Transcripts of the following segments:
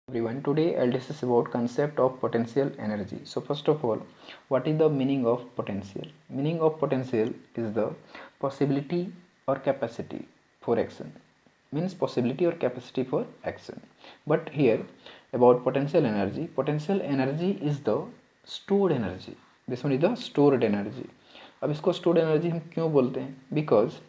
Everyone, today I'll discuss about concept of potential energy. So first of all, what is the meaning of potential? Meaning of potential is the possibility or capacity for action. Means possibility or capacity for action. But here about potential energy is the stored energy. This one is the stored energy. अब इसको stored energy हम क्यों बोलते हैं? Because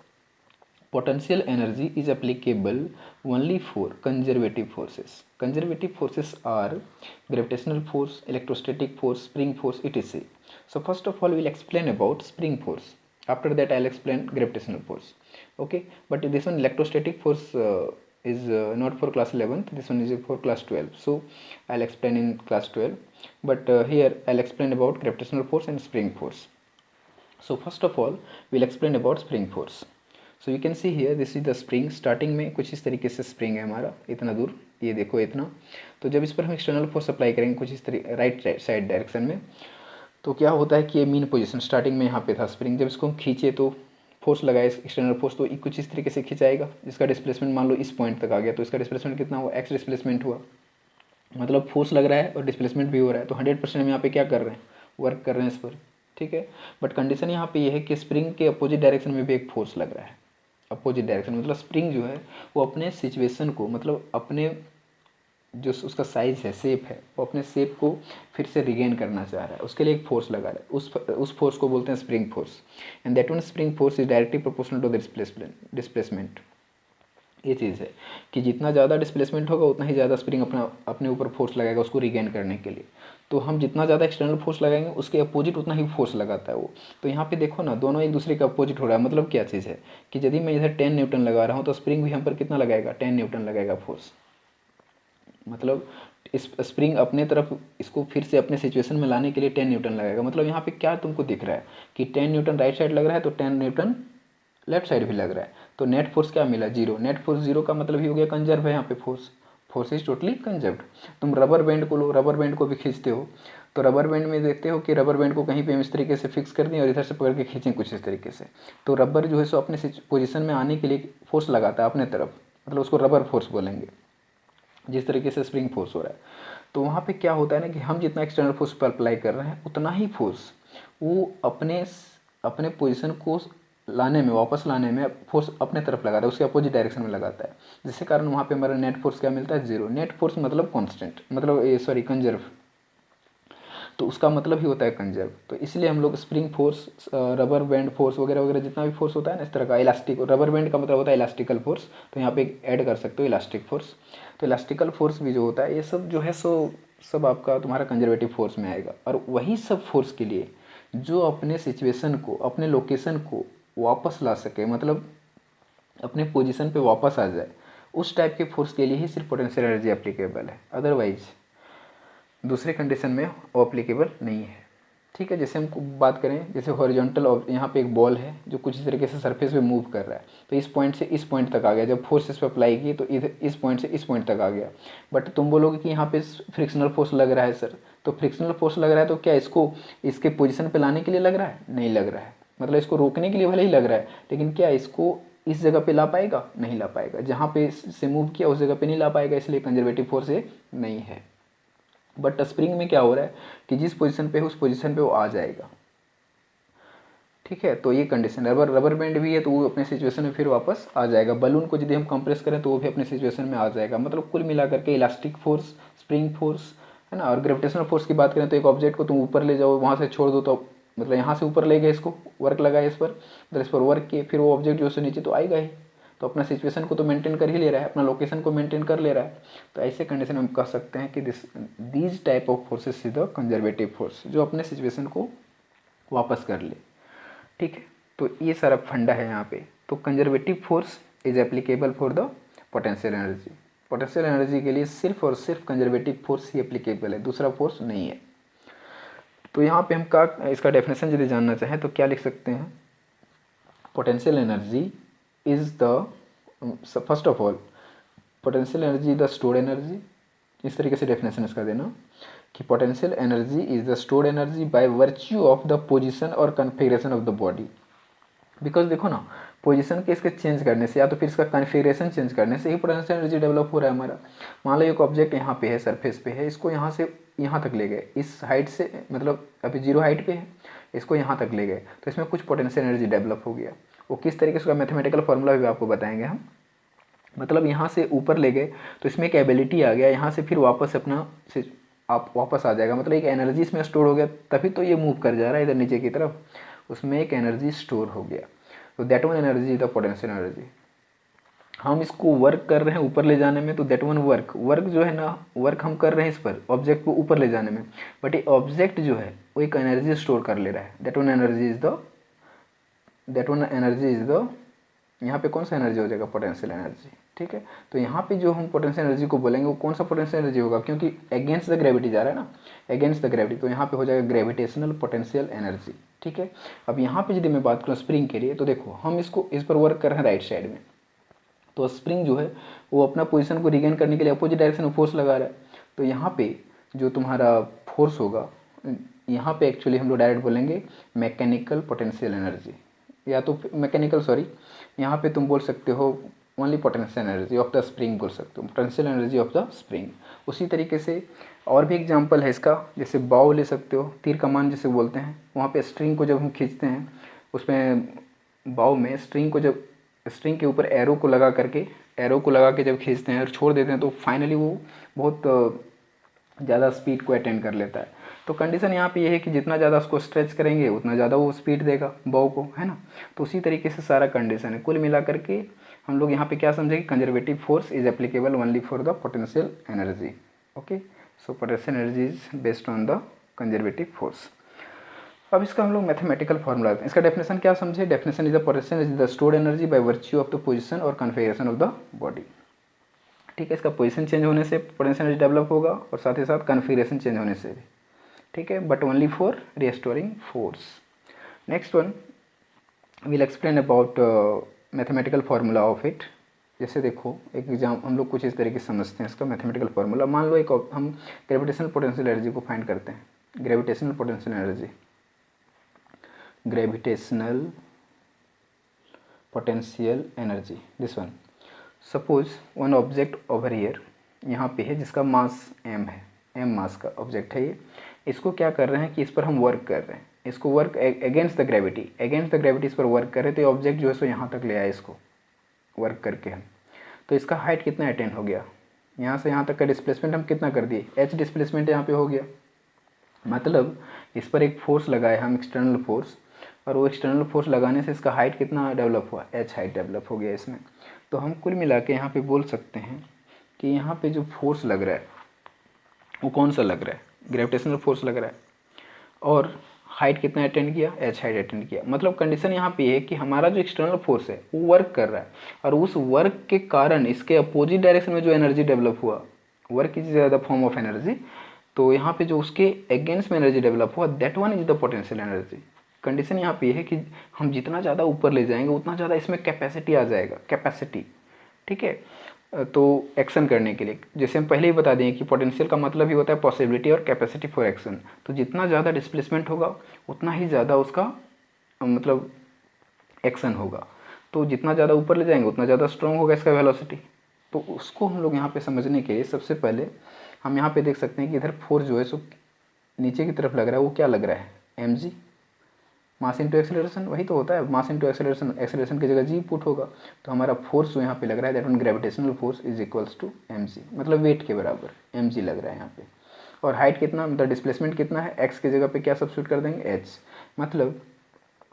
potential energy is applicable only for conservative forces. Conservative forces are gravitational force, electrostatic force, spring force, etc. So first of all, we'll explain about spring force. After that, I'll explain gravitational force. Okay, but this one electrostatic force is not for class 11th. This one is for class 12. So I'll explain in class 12. But here I'll explain about gravitational force and spring force. So first of all, we'll explain about spring force. So you can see here this is the spring. Starting में कुछ इस तरीके से spring है हमारा, इतना दूर, ये देखो इतना. तो जब इस पर हम एक्सटर्नल फोर्स अप्लाई करेंगे कुछ इस तरीके राइट साइड डायरेक्शन में, तो क्या होता है कि ये मीन पोजीशन स्टार्टिंग में यहाँ पे था स्प्रिंग. जब इसको हम खींचे तो फोर्स लगाए एक्सटर्नल फोर्स, तो कुछ इस तरीके से खिंचाएगा. जिसका डिस्प्लेसमेंट मान लो इस पॉइंट तक आ गया, तो इसका डिस्प्लेसमेंट कितना हुआ? एक्स डिस्प्लेसमेंट हुआ. मतलब फोर्स लग रहा है और डिस्प्लेसमेंट भी हो रहा है, तो 100% हम यहाँ पे क्या कर रहे हैं? वर्क कर रहे हैं इस पर. ठीक है, बट कंडीशन यहाँ पे ये है कि स्प्रिंग के अपोजिट डायरेक्शन में भी एक फोर्स लग रहा है. अपोजिट डायरेक्शन मतलब स्प्रिंग जो है वो अपने सिचुएशन को, मतलब अपने जो उसका साइज है, शेप है, वो अपने शेप को फिर से रिगेन करना चाह रहा है. उसके लिए एक फोर्स लगा रहा है. उस फोर्स को बोलते हैं spring force. And that one spring force is directly proportional to the displacement. ये चीज़ है कि जितना ज़्यादा डिस्प्लेसमेंट होगा उतना ही ज़्यादा स्प्रिंग अपने ऊपर फोर्स लगाएगा उसको रिगेन करने के लिए. तो हम जितना ज़्यादा एक्सटर्नल फोर्स लगाएंगे उसके अपोजिट उतना ही फोर्स लगाता है वो. तो यहाँ पे देखो ना, दोनों एक दूसरे के अपोजिट हो रहा है. मतलब क्या चीज़ है कि यदि मैं इधर 10 न्यूटन लगा रहा हूँ तो स्प्रिंग भी हम पर कितना लगाएगा? 10 न्यूटन लगाएगा फोर्स. मतलब इस स्प्रिंग अपने तरफ इसको फिर से अपने सिचुएशन में लाने के लिए 10 न्यूटन लगेगा. मतलब यहाँ पे क्या तुमको दिख रहा है कि 10 न्यूटन राइट साइड लग रहा है तो 10 न्यूटन लेफ्ट साइड भी लग रहा है. तो नेट फोर्स क्या मिला? जीरो. नेट फोर्स जीरो का मतलब ही हो गया कंजर्व है यहाँ पे force. Force is totally conserved. तुम रबर बैंड को लो, रबर बैंड को भी खींचते हो तो रबर बैंड में देखते हो कि रबर बैंड को कहीं पे हम इस तरीके से फिक्स कर दें और इधर से पकड़ के खींचें कुछ इस तरीके से, तो रबर जो है सो अपने पोजीशन में आने के लिए फोर्स लगाता है अपने तरफ. मतलब उसको रबर फोर्स बोलेंगे, जिस तरीके से स्प्रिंग फोर्स हो रहा है. तो वहाँ पे क्या होता है ना कि हम जितना एक्सटर्नल फोर्स पर अप्लाई कर रहे हैं उतना ही फोर्स वो अपने अपने पोजीशन को लाने में, वापस लाने में फोर्स अपने तरफ लगाता है, उसके अपोजिट डायरेक्शन में लगाता है. जिसके कारण वहाँ पे हमारा नेट फोर्स क्या मिलता है? जीरो. नेट फोर्स मतलब कांस्टेंट, मतलब सॉरी कंजर्व. तो उसका मतलब ही होता है कंजर्व. तो इसलिए हम लोग spring force, rubber band force वगैरह वगैरह जितना भी फोर्स होता है ना इस तरह का, इलास्टिक, रबर बैंड का मतलब होता है इलास्टिकल फोर्स, तो यहाँ पे ऐड कर सकते हो इलास्टिक फोर्स. तो इलास्टिकल फोर्स भी जो होता है ये सब जो है सो सब आपका तुम्हारा कंजर्वेटिव फोर्स में आएगा. और वही सब फोर्स के लिए जो अपने सिचुएशन को, अपने लोकेशन को वापस ला सके, मतलब अपने पोजीशन पे वापस आ जाए, उस टाइप के फोर्स के लिए ही सिर्फ पोटेंशियल एनर्जी एप्लीकेबल है. अदरवाइज दूसरे कंडीशन में वो अप्लीकेबल नहीं है. ठीक है, जैसे हम बात करें, जैसे हॉरिजॉन्टल, यहाँ पे एक बॉल है जो कुछ इस तरीके से सरफेस पे मूव कर रहा है, तो इस पॉइंट से इस पॉइंट तक आ गया. जब फोर्स इस पर अप्लाई की तो इधर इस पॉइंट से इस पॉइंट तक आ गया. बट तुम बोलोगे कि यहाँ पे फ्रिक्शनल फोर्स लग रहा है सर, तो फ्रिक्शनल फोर्स लग रहा है तो क्या इसको इसके पोजिशन पर लाने के लिए लग रहा है? नहीं लग रहा है. मतलब इसको रोकने के लिए भले ही लग रहा है, लेकिन क्या इसको इस जगह पे ला पाएगा? नहीं ला पाएगा. जहाँ पे से मूव किया उस जगह पे नहीं ला पाएगा, इसलिए कंजर्वेटिव फोर्स ये नहीं है. बट स्प्रिंग में क्या हो रहा है कि जिस पोजीशन पे है उस पोजीशन पे वो आ जाएगा. ठीक है, तो ये कंडीशन. रबर बैंड भी है तो वो अपने सिचुएशन में फिर वापस आ जाएगा. बलून को यदि हम कंप्रेस करें तो वो भी अपने सिचुएशन में आ जाएगा. मतलब कुल मिला करके इलास्टिक फोर्स, स्प्रिंग फोर्स है ना. और ग्रेविटेशनल फोर्स की बात करें तो एक ऑब्जेक्ट को तुम ऊपर ले जाओ, वहाँ से छोड़ दो तो मतलब यहाँ से ऊपर ले गए, इसको वर्क लगाए इस पर, मतलब इस पर वर्क किए, फिर वो ऑब्जेक्ट जो है नीचे तो आएगा ही. तो अपना सिचुएशन को तो मेंटेन कर ही ले रहा है, अपना लोकेशन को मेंटेन कर ले रहा है. तो ऐसे कंडीशन में हम कह सकते हैं कि these type of forces is the conservative force, जो अपने सिचुएशन को वापस कर ले. ठीक है, तो ये सारा फंडा है यहाँ पे. तो conservative force is applicable for the potential energy. Potential energy के लिए सिर्फ और सिर्फ कंजर्वेटिव फोर्स ही एप्लीकेबल है, दूसरा फोर्स नहीं है. तो यहाँ पे हम का इसका डेफिनेशन यदि जानना चाहें तो क्या लिख सकते हैं? Potential energy is the, first of all potential energy the stored energy. इस तरीके से डेफिनेशन इसका देना कि potential energy is the stored energy by virtue of the position और configuration of the body. Because देखो ना, पोजीशन के इसके चेंज करने से या तो फिर इसका कॉन्फ़िगरेशन चेंज करने से ही पोटेंशियल एनर्जी डेवलप हो रहा है हमारा। मान लो एक ऑब्जेक्ट यहाँ पे है, सरफेस पे है, इसको यहाँ से यहाँ तक ले गए, इस हाइट से, मतलब अभी 0 हाइट पे है, इसको यहाँ तक ले गए, तो इसमें कुछ पोटेंशियल एनर्जी डेवलप हो गया। वो किस तरीके से, उसका मैथमेटिकल फॉर्मूला भी आपको बताएंगे हम। मतलब यहाँ से ऊपर ले गए तो इसमें एक एबिलिटी आ गया, यहाँ से फिर वापस अपना से आप वापस आ जाएगा, मतलब एक एनर्जी इसमें स्टोर हो गया, तभी तो ये मूव कर जा रहा है इधर नीचे की तरफ, उसमें एक एनर्जी स्टोर हो गया। तो that one energy is the potential energy. हम इसको वर्क कर रहे हैं ऊपर ले जाने में, तो दैट वन वर्क जो है ना, वर्क हम कर रहे हैं इस पर ऑब्जेक्ट को ऊपर ले जाने में, बट ये ऑब्जेक्ट जो है वो एक एनर्जी स्टोर कर ले रहा है। That one energy is the यहाँ पे कौन सा एनर्जी हो जाएगा, पोटेंशियल एनर्जी। ठीक है, तो यहाँ पे जो हम पोटेंशियल एनर्जी को बोलेंगे वो कौन सा पोटेंशियल एनर्जी होगा, क्योंकि अगेंस्ट द ग्रेविटी जा रहा है ना, अगेंस्ट द ग्रेविटी, तो यहाँ पे हो जाएगा ग्रेविटेशनल पोटेंशियल एनर्जी। ठीक है, अब यहाँ पे यदि मैं बात करूँ स्प्रिंग के लिए, तो देखो हम इस पर वर्क कर रहे हैं राइट साइड में, तो स्प्रिंग जो है वो अपना पोजीशन को रिगेन करने के लिए अपोजिट डायरेक्शन में फोर्स लगा रहा है। तो यहाँ पे जो तुम्हारा फोर्स होगा, यहाँ पे एक्चुअली हम लोग डायरेक्ट बोलेंगे मैकेनिकल पोटेंशियल एनर्जी, या तो मैकेनिकल सॉरी, यहाँ पे तुम बोल सकते हो only potential energy of the spring बोल सकते हो, potential energy of the spring. उसी तरीके से और भी एग्जांपल है इसका, जैसे बाव ले सकते हो, तीर कमान जिसे बोलते हैं, वहाँ पे स्ट्रिंग को जब हम खींचते हैं, उसमें बाव में स्ट्रिंग को जब स्ट्रिंग के ऊपर एरो को लगा के जब खींचते हैं और छोड़ देते हैं, तो फाइनली वो बहुत ज़्यादा स्पीड को अटेंड कर लेता है। तो कंडीशन यहाँ पे ये है कि जितना ज़्यादा उसको स्ट्रेच करेंगे उतना ज़्यादा वो स्पीड देगा बॉव को, है ना। तो उसी तरीके से सारा कंडीशन है। कुल मिला करके हम लोग यहाँ पे क्या समझेंगे, conservative force is applicable only for the potential energy. Okay, so potential energy is based on the conservative force. अब इसका हम लोग मैथमेटिकल फॉर्मूला, इसका डेफिनेशन क्या समझे, definition is the potential is the stored energy by virtue of the position और configuration of the body. ठीक है, इसका पोजीशन चेंज होने से पोटेंशियल एनर्जी डेवलप होगा और साथ ही साथ कॉन्फिगरेशन चेंज होने से भी। ठीक है, but only for restoring force. Next one will explain about mathematical formula of it. जैसे देखो एक एग्जाम हम लोग कुछ इस तरीके से समझते हैं इसका मैथमेटिकल फार्मूला। मान लो एक हम ग्रेविटेशनल पोटेंशियल एनर्जी को फाइंड करते हैं, gravitational potential energy, gravitational potential energy this one. Suppose one object over here यहाँ पे है जिसका मास m है, m मास का ऑब्जेक्ट है ये। इसको क्या कर रहे हैं कि इस पर हम वर्क कर रहे हैं, इसको वर्क अगेंस्ट द ग्रेविटी इस पर वर्क कर रहे हैं। तो ये ऑब्जेक्ट जो है सो यहाँ तक ले आया इसको वर्क करके हम, तो इसका हाइट कितना अटेन हो गया, यहाँ से यहाँ तक का डिस्प्लेसमेंट हम कितना कर दिए, h डिस्प्लेसमेंट यहाँ पे हो गया। मतलब इस पर एक फोर्स लगाए हम, एक्सटर्नल फोर्स, और वो एक्सटर्नल फोर्स लगाने से इसका हाइट कितना डेवलप हुआ, h हाइट डेवलप हो गया इसमें। तो हम कुल मिला के यहाँ पे बोल सकते हैं कि यहाँ पे जो फोर्स लग रहा है वो कौन सा लग रहा है, ग्रेविटेशनल फोर्स लग रहा है, और हाइट कितना अटेंड किया, h हाइट अटेंड किया। मतलब कंडीशन यहाँ पे है कि हमारा जो एक्सटर्नल फोर्स है वो वर्क कर रहा है, और उस वर्क के कारण इसके अपोजिट डायरेक्शन में जो एनर्जी डेवलप हुआ, work is the form of energy, तो यहाँ पे जो उसके अगेंस्ट में एनर्जी डेवलप हुआ that one is the potential energy. Condition यहाँ पे है कि हम जितना ज़्यादा ऊपर ले जाएंगे उतना ज़्यादा इसमें कैपेसिटी आ जाएगा, कैपेसिटी। ठीक है, तो एक्शन करने के लिए, जैसे हम पहले ही बता दें कि पोटेंशियल का मतलब ही होता है पॉसिबिलिटी और कैपेसिटी फॉर एक्शन। तो जितना ज़्यादा डिस्प्लेसमेंट होगा उतना ही ज़्यादा उसका मतलब एक्शन होगा। तो जितना ज़्यादा ऊपर ले जाएंगे उतना ज़्यादा स्ट्रॉन्ग होगा इसका वेलोसिटी। तो उसको हम लोग यहाँ पे समझने के लिए सबसे पहले हम यहाँ पे देख सकते हैं कि इधर फोर्स जो है सो नीचे की तरफ लग रहा है, वो क्या लग रहा है, mg, मास इंटू एक्सेलरेशन, वही तो होता है, मास इंटू एक्सेलरेशन, एक्सेलरेशन की जगह जी पुट होगा। तो हमारा फोर्स जो यहाँ पे लग रहा है that one gravitational force is equals to mg, मतलब वेट के बराबर mg लग रहा है यहाँ पे। और हाइट कितना, मतलब डिस्प्लेसमेंट कितना है, x की जगह पे क्या सब्स्टिट्यूट कर देंगे, h। मतलब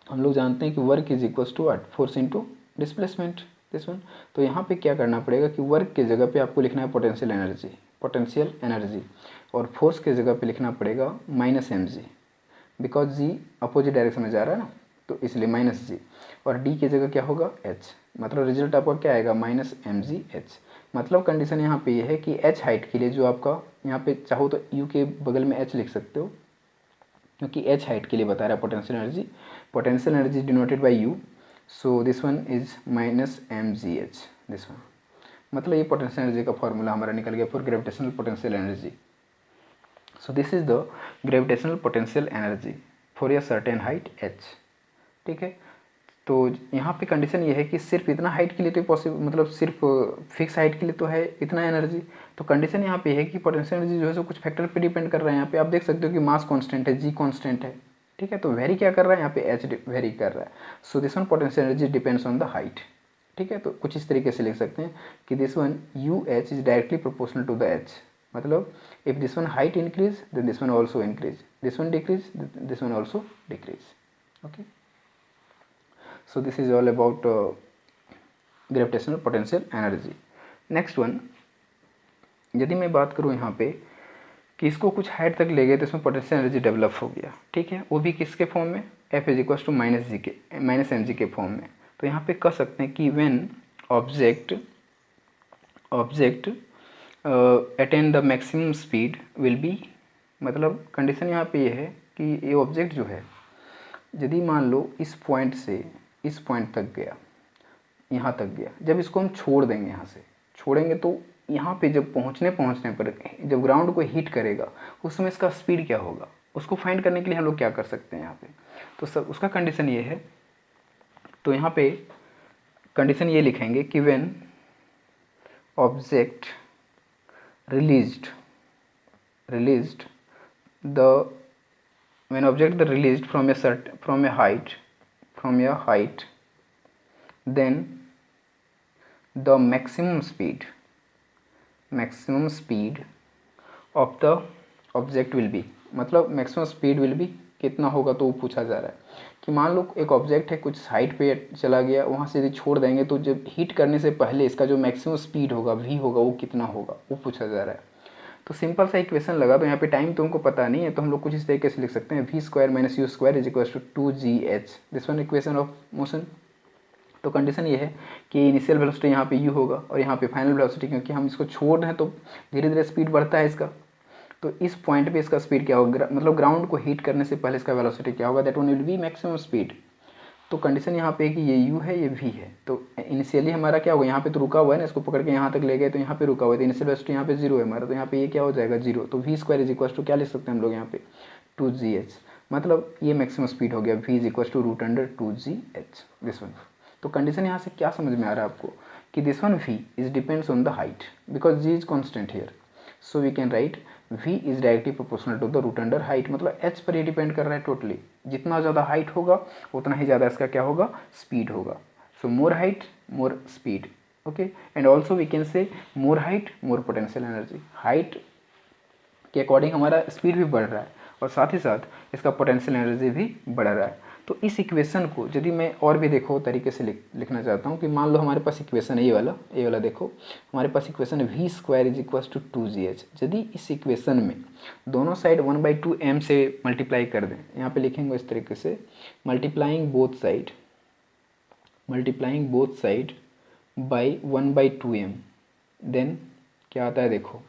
हम लोग जानते हैं कि work is equals to what, force into displacement this one. तो यहाँ पे क्या करना पड़ेगा कि वर्क की जगह पे आपको लिखना है पोटेंशियल एनर्जी, और फोर्स की जगह पे लिखना पड़ेगा minus mg, because G opposite direction में जा रहा है ना, तो इसलिए माइनस जी। और डी की जगह क्या होगा, h, मतलब रिजल्ट आपका क्या आएगा, माइनस mgh। मतलब कंडीशन यहाँ पे ये है कि h हाइट के लिए जो आपका यहाँ पे चाहो तो u के बगल में h लिख सकते हो, क्योंकि h हाइट के लिए बता रहा है potential energy denoted by u, so this one is minus mgh this one. मतलब ये पोटेंशियल एनर्जी का फॉर्मूला हमारा निकल गया for gravitational potential energy. So this is the gravitational potential energy for a certain height h। ठीक है, तो यहाँ पे कंडीशन ये है कि सिर्फ इतना हाइट के लिए तो पॉसिबल, मतलब सिर्फ फिक्स हाइट के लिए तो है इतना एनर्जी। तो कंडीशन यहाँ पे है कि पोटेंशियल एनर्जी जो है सो कुछ फैक्टर पे डिपेंड कर रहा है। यहाँ पे आप देख सकते हो कि मास कांस्टेंट है, जी कांस्टेंट है, ठीक है। तो वेरी क्या कर रहा है यहाँ पे, एच वेरी कर रहा है। So this one potential energy depends on the height, ठीक है। तो कुछ इस तरीके से लिख सकते हैं कि this one U H is directly proportional to the H, मतलब if this one height increase then this one also increase, this one decrease this one also decrease, okay. So this is all about gravitational potential energy. Next one, यदि मैं बात करूँ यहाँ पे कि इसको कुछ हाइट तक ले गए तो इसमें पोटेंशियल एनर्जी डेवलप हो गया, ठीक है। वो भी किसके फॉर्म में, F is equal to minus G के, माइनस एम जी के फॉर्म में। तो यहाँ पे कह सकते हैं कि when object attain the maximum speed will be, मतलब कंडीशन यहाँ पे ये है कि ये ऑब्जेक्ट जो है यदि मान लो इस पॉइंट से इस पॉइंट तक गया, यहाँ तक गया, जब इसको हम छोड़ देंगे, यहाँ से छोड़ेंगे तो यहाँ पे जब पहुँचने पर जब ग्राउंड को हिट करेगा उस समय इसका स्पीड क्या होगा, उसको फाइंड करने के लिए हम लोग क्या कर सकते हैं यहाँ पे। तो सब उसका कंडीशन ये है, तो यहाँ पे कंडीशन ये लिखेंगे कि when object released the when object is released from a height then the maximum speed of the object will be, मतलब maximum speed will be कितना होगा, तो वो पूछा जा रहा है कि मान लो एक ऑब्जेक्ट है कुछ हाइट पे चला गया, वहाँ से यदि छोड़ देंगे तो जब हिट करने से पहले इसका जो मैक्सिमम स्पीड होगा v होगा वो कितना होगा, वो पूछा जा रहा है। तो सिंपल सा इक्वेशन लगा, तो यहाँ पे टाइम तो हमको पता नहीं है, तो हम लोग कुछ इस तरीके से लिख सकते हैं, V square minus U square is equal to G H, this one equation of motion. तो कंडीशन ये है कि इनिशियल वेलोसिटी यहाँ पे u होगा और यहाँ पे फाइनल वेलोसिटी, क्योंकि हम इसको छोड़ रहे हैं तो धीरे धीरे स्पीड बढ़ता है इसका, तो इस पॉइंट पे इसका स्पीड क्या होगा, मतलब ग्राउंड को हीट करने से पहले इसका वेलोसिटी क्या होगा, that one will be maximum speed. तो कंडीशन यहाँ पे है कि ये u है ये v है, तो इनिशियली हमारा क्या होगा, यहाँ पे तो रुका हुआ है ना, इसको पकड़ के यहाँ तक ले गए तो यहाँ पे रुका हुआ है, तो इनिशियल वेलोसिटी यहाँ पे 0 है हमारा, तो यहाँ पे ये क्या हो जाएगा 0। तो V square is equal to क्या लिख सकते हैं हम लोग यहाँ पे 2gh, मतलब ये मैक्सिमम स्पीड हो गया, v is equal to root under 2gh, this one. तो कंडीशन यहाँ से क्या समझ में आ रहा है आपको कि this one v is depends on the height because g is constant here, so we can write v is directly proportional to the root under height, मतलब h पर ये डिपेंड कर रहा है टोटली, जितना ज़्यादा हाइट होगा उतना ही ज़्यादा इसका क्या होगा, स्पीड होगा। So more height more speed, okay. And also we can say more height more potential energy, height के अकॉर्डिंग हमारा स्पीड भी बढ़ रहा है और साथ ही साथ इसका पोटेंशियल एनर्जी भी बढ़ रहा है। तो इस इक्वेशन को यदि मैं और भी देखो तरीके से लिखना चाहता हूँ कि मान लो हमारे पास इक्वेशन है ये वाला देखो, हमारे पास इक्वेशन है V square is equal to 2gh। यदि इस इक्वेशन में दोनों साइड 1/2m से मल्टीप्लाई कर दें, यहाँ पे लिखेंगे इस तरीके से, multiplying both side by 1/2m, then क्या आता है, देखो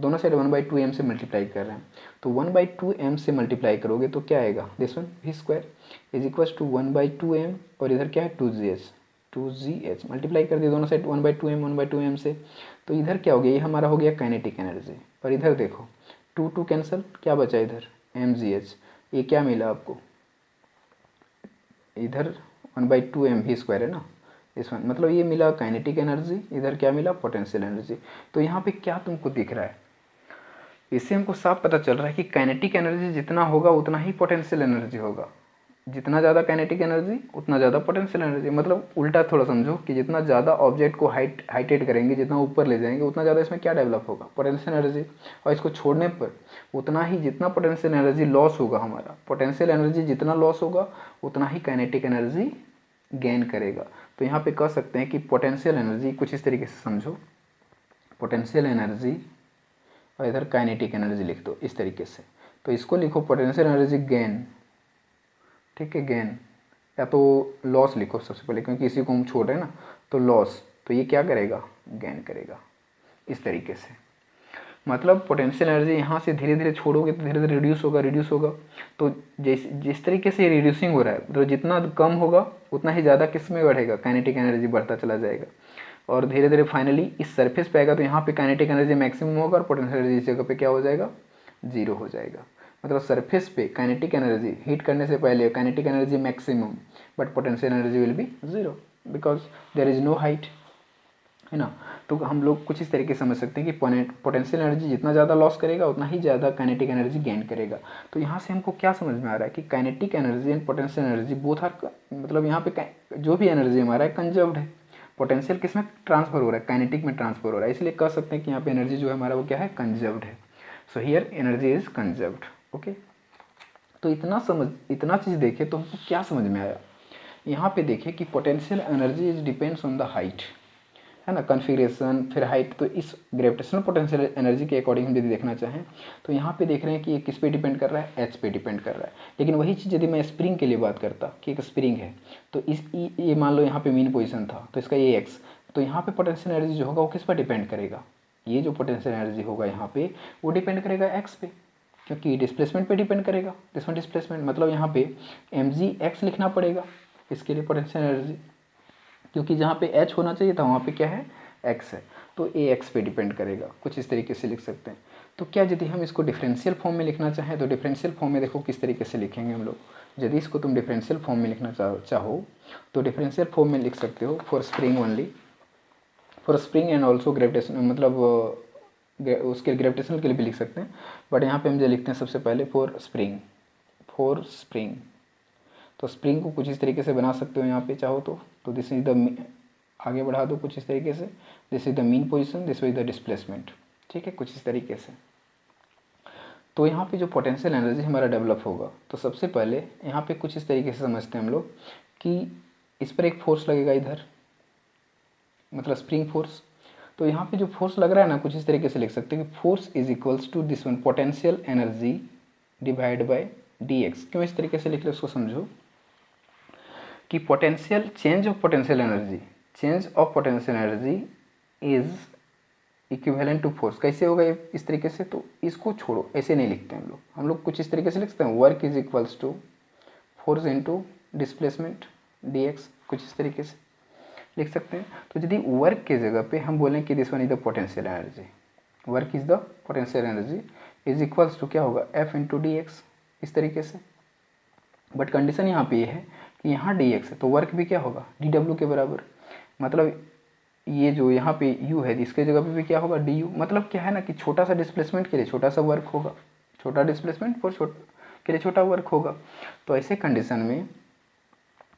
दोनों साइड 1/2m से मल्टीप्लाई कर रहे हैं, तो 1/2m से मल्टीप्लाई करोगे तो क्या आएगा, this one V square is equal to 1/2m और इधर क्या है 2gh मल्टीप्लाई कर दिए दोनों साइड 1/2m से, तो इधर क्या हो गया, ये हमारा हो गया काइनेटिक एनर्जी। और इधर देखो 2 कैंसिल, क्या बचा इधर mgh, ये क्या मिला आपको, इधर 1/2m v स्क्वायर है ना, इस वन मतलब ये मिला काइनेटिक एनर्जी, इधर क्या मिला पोटेंशियल एनर्जी। तो यहाँ पे क्या तुमको दिख रहा है, इससे हमको साफ पता चल रहा है कि काइनेटिक एनर्जी जितना होगा उतना ही पोटेंशियल एनर्जी होगा, जितना ज़्यादा काइनेटिक एनर्जी उतना ज़्यादा पोटेंशियल एनर्जी, मतलब उल्टा थोड़ा समझो कि जितना ज़्यादा ऑब्जेक्ट को हाइटेट करेंगे, जितना ऊपर ले जाएंगे उतना ज़्यादा इसमें क्या डेवलप होगा, पोटेंशियल एनर्जी, और इसको छोड़ने पर उतना ही जितना पोटेंशियल एनर्जी लॉस होगा हमारा, पोटेंशियल एनर्जी जितना लॉस होगा उतना ही काइनेटिक एनर्जी गेन करेगा। तो यहाँ पे कह सकते हैं कि पोटेंशियल एनर्जी कुछ इस तरीके से समझो, पोटेंशियल एनर्जी और इधर काइनेटिक एनर्जी लिख दो इस तरीके से, तो इसको लिखो पोटेंशियल एनर्जी गेन, ठीक है, गेन, या तो लॉस लिखो सबसे पहले क्योंकि इसी को हम छोड़ रहे हैं ना, तो लॉस, तो ये क्या करेगा, गेन करेगा इस तरीके से। मतलब पोटेंशियल एनर्जी यहाँ से धीरे धीरे छोड़ोगे तो धीरे धीरे रिड्यूस होगा, तो जिस तरीके से रिड्यूसिंग हो रहा है, तो जितना कम होगा उतना ही ज़्यादा किस में बढ़ेगा, काइनेटिक एनर्जी बढ़ता चला जाएगा, और धीरे धीरे फाइनली इस सरफेस पे आएगा तो यहाँ पे काइनेटिक एनर्जी मैक्सिमम होगा और पोटेंशियल एनर्जी इस जगह पे क्या हो जाएगा, 0 हो जाएगा। मतलब सरफेस पे काइनेटिक एनर्जी हीट करने से पहले kinetic energy maximum, but potential energy will be zero because there is no height, है ना। तो हम लोग कुछ इस तरीके से समझ सकते हैं कि पोटेंशियल एनर्जी जितना ज़्यादा लॉस करेगा उतना ही ज़्यादा काइनेटिक एनर्जी गेन करेगा। तो यहाँ से हमको क्या समझ में आ रहा है कि kinetic energy and potential energy both are, मतलब यहाँ पे जो भी एनर्जी हमारा है कंजर्व्ड है। पोटेंशियल किस में ट्रांसफर हो रहा है, काइनेटिक में ट्रांसफर हो रहा है, इसलिए कह सकते हैं कि यहाँ पे एनर्जी जो है हमारा वो क्या है, कंजर्व्ड है। So here energy is conserved. Okay, तो इतना चीज़ देखे तो हमको क्या समझ में आया। यहाँ पे देखें कि potential energy is depends on the height, है ना, कन्फिग्रेशन, फिर हाइट। तो इस ग्रेविटेशनल पोटेंशियल एनर्जी के अकॉर्डिंग हम यदि देखना चाहें तो यहाँ पे देख रहे हैं कि ये किस पे डिपेंड कर रहा है, एच पे डिपेंड कर रहा है। लेकिन वही चीज़ यदि मैं स्प्रिंग के लिए बात करता कि एक स्प्रिंग है, तो ये मान लो यहाँ पे मीन पोजीशन था, तो इसका ये एक्स, तो यहाँ पे पोटेंशियल एनर्जी जो होगा वो किस पर डिपेंड करेगा, ये जो पोटेंशियल एनर्जी होगा यहाँ पे वो डिपेंड करेगा एक्स पे, क्योंकि डिस्प्लेसमेंट पे डिपेंड करेगा। दिस डिस्प्लेसमेंट मतलब यहाँ पे mg(x) लिखना पड़ेगा इसके लिए पोटेंशियल एनर्जी, क्योंकि जहाँ पे h होना चाहिए था वहाँ पे क्या है, x है, तो ये x पे डिपेंड करेगा। कुछ इस तरीके से लिख सकते हैं। तो क्या यदि हम इसको डिफरेंशियल फॉर्म में लिखना चाहें तो डिफरेंशियल फॉर्म में देखो किस तरीके से लिखेंगे हम लोग। यदि इसको तुम डिफरेंशियल फॉर्म में लिखना चाहो तो डिफरेंशियल फॉर्म में लिख सकते हो for spring only, for spring and also gravitation, मतलब उसके ग्रेविटेशनल के लिए भी लिख सकते हैं, बट यहाँ पे हम जो लिखते हैं सबसे पहले फॉर स्प्रिंग। तो स्प्रिंग को कुछ इस तरीके से बना सकते हो यहाँ पे चाहो तो दिस इज द, आगे बढ़ा दो कुछ इस तरीके से, this is the mean position, this is the displacement, ठीक है, कुछ इस तरीके से। तो यहाँ पे जो पोटेंशियल एनर्जी हमारा डेवलप होगा, तो सबसे पहले यहाँ पे कुछ इस तरीके से समझते हैं हम लोग कि इस पर एक फोर्स लगेगा इधर, मतलब स्प्रिंग फोर्स। तो यहाँ पे जो फोर्स लग रहा है ना, कुछ इस तरीके से लिख सकते हैं कि force is equals to this one potential energy divide by dx। क्यों इस तरीके से लिख ले उसको समझो कि potential change of potential energy is equivalent to force. कैसे होगा ये इस तरीके से, तो इसको छोड़ो, ऐसे नहीं लिखते हम लोग कुछ इस तरीके से लिखते हैं work is equals to force into displacement dx, कुछ इस तरीके से लिख सकते हैं। तो यदि वर्क के जगह पे हम बोलें कि this one is the potential energy, work is the potential energy is equals to क्या होगा, f इंटू डी एक्स, इस तरीके से। बट कंडीशन यहाँ पे ये है कि यहाँ dx है तो वर्क भी क्या होगा, dw के बराबर। मतलब ये जो यहाँ पे u है इसके जगह पे भी क्या होगा, du। मतलब क्या है ना कि छोटा सा डिस्प्लेसमेंट के लिए छोटा सा वर्क होगा, छोटा डिस्प्लेसमेंट फॉर के लिए छोटा वर्क होगा। तो ऐसे कंडीशन में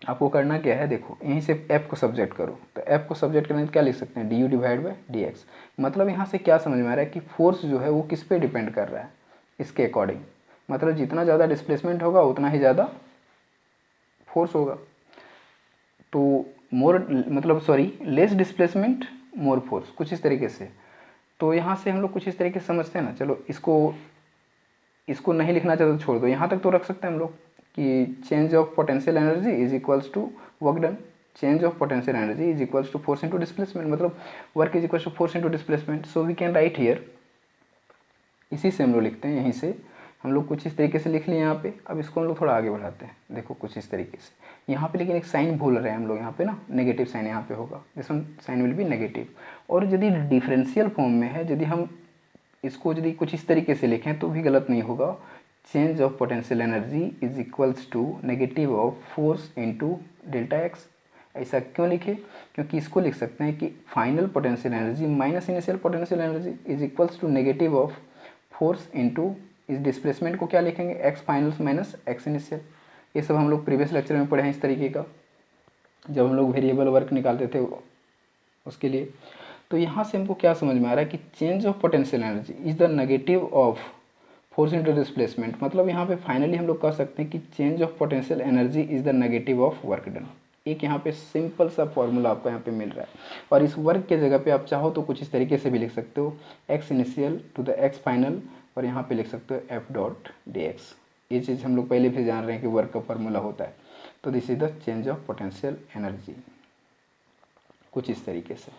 आपको करना क्या है, देखो यहीं से f को सब्जेक्ट करो, तो f को सब्जेक्ट करने क्या लिख सकते हैं, du डिवाइड बाई dx। मतलब यहाँ से क्या समझ में आ रहा है कि फोर्स जो है वो किस पे डिपेंड कर रहा है, इसके अकॉर्डिंग। मतलब जितना ज़्यादा डिस्प्लेसमेंट होगा उतना ही ज़्यादा फोर्स होगा। तो लेस डिस्प्लेसमेंट मोर फोर्स, कुछ इस तरीके से। तो यहाँ से हम लोग कुछ इस तरीके से समझते हैं ना। चलो इसको नहीं लिखना चाहते तो छोड़ दो, यहाँ तक तो रख सकते हैं हम लोग कि change of potential energy is equals to work done, change of potential energy is equals to force into displacement, मतलब work is equals to force into displacement. So we can write here, इसी से हम लोग लिखते हैं, यहीं से हम लोग कुछ इस तरीके से लिख लिए यहाँ पे। अब इसको हम लोग थोड़ा आगे बढ़ाते हैं, देखो कुछ इस तरीके से यहाँ पे, लेकिन एक साइन भूल रहे हैं हम लोग यहाँ पे ना, नेगेटिव साइन यहाँ पे होगा, this one sine will be negative. और यदि डिफरेंशियल फॉर्म में है, यदि हम इसको यदि कुछ इस तरीके से लिखें तो भी गलत नहीं होगा, change of potential energy is equals to negative of force into delta x. ऐसा क्यों लिखे, क्योंकि इसको लिख सकते हैं कि final potential energy minus initial potential energy is equals to negative of force into, इस डिस्प्लेसमेंट को क्या लिखेंगे, x final minus x initial. ये सब हम लोग प्रीवियस लेक्चर में पढ़े हैं इस तरीके का, जब हम लोग वेरिएबल वर्क निकालते थे उसके लिए। तो यहाँ से हमको क्या समझ में आ रहा है कि change of potential energy is the negative of force into displacement. मतलब यहाँ पे फाइनली हम लोग कह सकते हैं कि change of potential energy is the negative of work done. एक यहाँ पे सिंपल सा फॉर्मूला आपको यहाँ पे मिल रहा है। और इस वर्क के जगह पे आप चाहो तो कुछ इस तरीके से भी लिख सकते हो, x initial to the x final, और यहाँ पे लिख सकते हो एफ डॉट डी एक्स। ये चीज़ हम लोग पहले भी जान रहे हैं कि वर्क का फॉर्मूला होता है। तो this is the change of potential energy, कुछ इस तरीके से,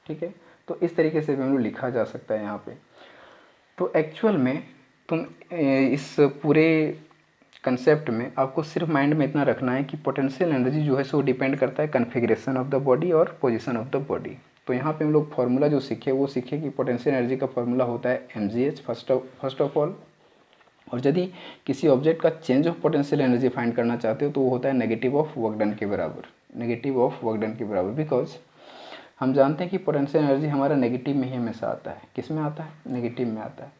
ठीक है। तो इस तरीके से भी हम लोग लिखा जा सकता है यहाँ पे। तो एक्चुअल में तुम इस पूरे कंसेप्ट में आपको सिर्फ माइंड में इतना रखना है कि पोटेंशियल एनर्जी जो है सो डिपेंड करता है कन्फिग्रेशन ऑफ द बॉडी और पोजीशन ऑफ द बॉडी। तो यहाँ पे हम लोग फार्मूला जो सीखे वो सीखे कि पोटेंशियल एनर्जी का फार्मूला होता है mgh फर्स्ट ऑफ ऑल, और यदि किसी ऑब्जेक्ट का change of potential energy find करना चाहते हो तो वो होता है नेगेटिव ऑफ वर्क डन के बराबर, नेगेटिव ऑफ वर्क डन के बराबर। बिकॉज हम जानते हैं कि पोटेंशियल एनर्जी हमारा नेगेटिव में ही हमेशा आता है। किस में आता है? नेगेटिव में आता है।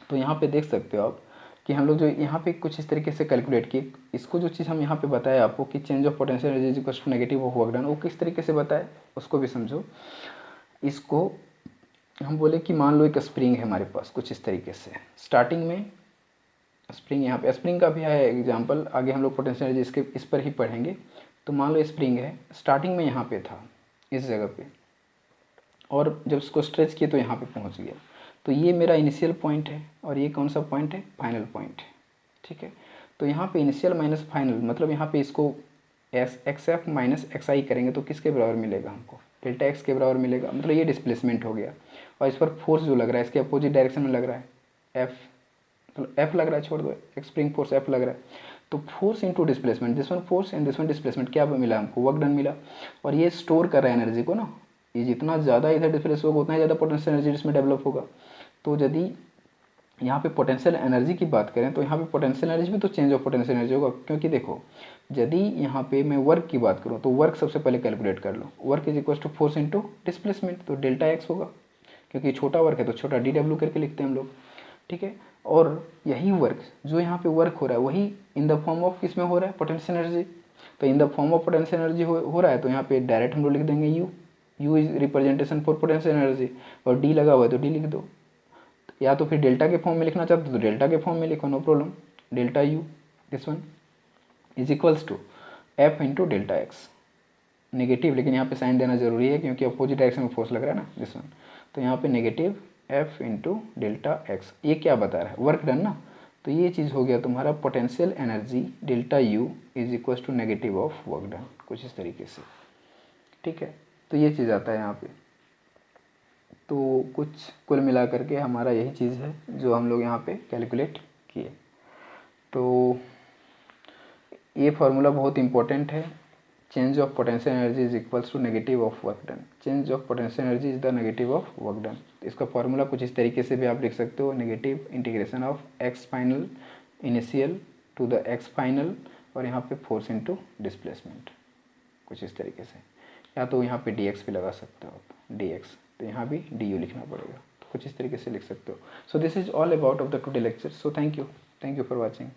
तो यहाँ पे देख सकते हो आप कि हम लोग जो यहाँ पे कुछ इस तरीके से कैलकुलेट किए, इसको जो चीज़ हम यहाँ पे बताए आपको कि change of potential energy is equal to negative of work done, वो किस तरीके से बताए उसको भी समझो। इसको हम बोले कि मान लो एक स्प्रिंग है हमारे पास कुछ इस तरीके से, स्टार्टिंग में स्प्रिंग, यहाँ पे स्प्रिंग का भी है एग्जांपल, आगे हम लोग पोटेंशियल एनर्जी इसके इस पर ही पढ़ेंगे। तो मान लो स्प्रिंग है, स्टार्टिंग में यहाँ पे था इस जगह पे, और जब इसको स्ट्रेच किए तो यहाँ पे पहुँच गया। तो ये मेरा इनिशियल पॉइंट है और ये कौन सा पॉइंट है? फाइनल पॉइंट है। ठीक है, तो यहाँ पे इनिशियल माइनस फाइनल, मतलब यहाँ पे इसको एक्स एफ माइनस एक्स आई करेंगे तो किसके बराबर मिलेगा हमको? डेल्टा एक्स के बराबर मिलेगा। मतलब ये डिस्प्लेसमेंट हो गया, और इस पर फोर्स जो लग रहा है इसके अपोजिट डायरेक्शन में लग रहा है, एफ, मतलब एफ लग रहा है, छोड़ दो, एक स्प्रिंग फोर्स एफ लग रहा है। तो force into displacement, this one force and this one displacement, क्या मिला हमको? वर्क डन मिला। और ये स्टोर कर रहा है एनर्जी को ना, ये जितना ज़्यादा इधर डिस्प्लेस होगा उतना ही ज़्यादा पोटेंशियल एनर्जी इसमें डेवलप होगा। तो यदि यहाँ पे पोटेंशियल एनर्जी की बात करें तो यहाँ पे पोटेंशियल एनर्जी भी तो चेंज ऑफ पोटेंशियल एनर्जी होगा, क्योंकि देखो यदि यहाँ पे मैं वर्क की बात करूँ तो वर्क सबसे पहले कैलकुलेट कर लो, work is equal to force into displacement, तो डेल्टा एक्स होगा, क्योंकि छोटा वर्क है तो छोटा डी डब्ल्यू करके लिखते हैं हम लोग। ठीक है, और यही वर्क जो यहाँ पे वर्क हो रहा है वही इन द फॉर्म ऑफ किस में हो रहा है? Potential energy. तो in the form of potential energy हो रहा है, तो यहाँ पे डायरेक्ट हम लोग लिख देंगे you, you is representation for potential energy, और डी लगा हुआ है तो डी लिख दो, या तो फिर डेल्टा के फॉर्म में लिखना चाहते हो तो डेल्टा के फॉर्म में लिखो, no problem. Delta u this one is equals to f into delta x, negative, लेकिन यहाँ पे साइन देना जरूरी है क्योंकि अपोजिट डायरेक्शन में फोर्स लग रहा है ना, दिस वन। तो यहाँ पे negative F into delta x, ये क्या बता रहा है? वर्क डन ना। तो ये चीज़ हो गया तुम्हारा potential energy delta u is equal to negative of work done, कुछ इस तरीके से। ठीक है, तो ये चीज़ आता है यहाँ पे। तो कुछ कुल मिला करके हमारा यही चीज़ है जो हम लोग यहाँ पे कैलकुलेट किए। तो ये फार्मूला बहुत इंपॉर्टेंट है, change of potential energy is equals to negative of work done, change of potential energy is the negative of work done. इसका फार्मूला कुछ इस तरीके से भी आप लिख सकते हो, negative integration of x final initial to the x final, और यहाँ पे फोर्स इंटू डिस्प्लेसमेंट, कुछ इस तरीके से। या तो यहाँ पे डी एक्स भी लगा सकते हो आप, डी एक्स, तो यहाँ भी डी यू लिखना पड़ेगा, तो कुछ इस तरीके से लिख सकते हो। So this is all about of the today lecture. So thank you for watching.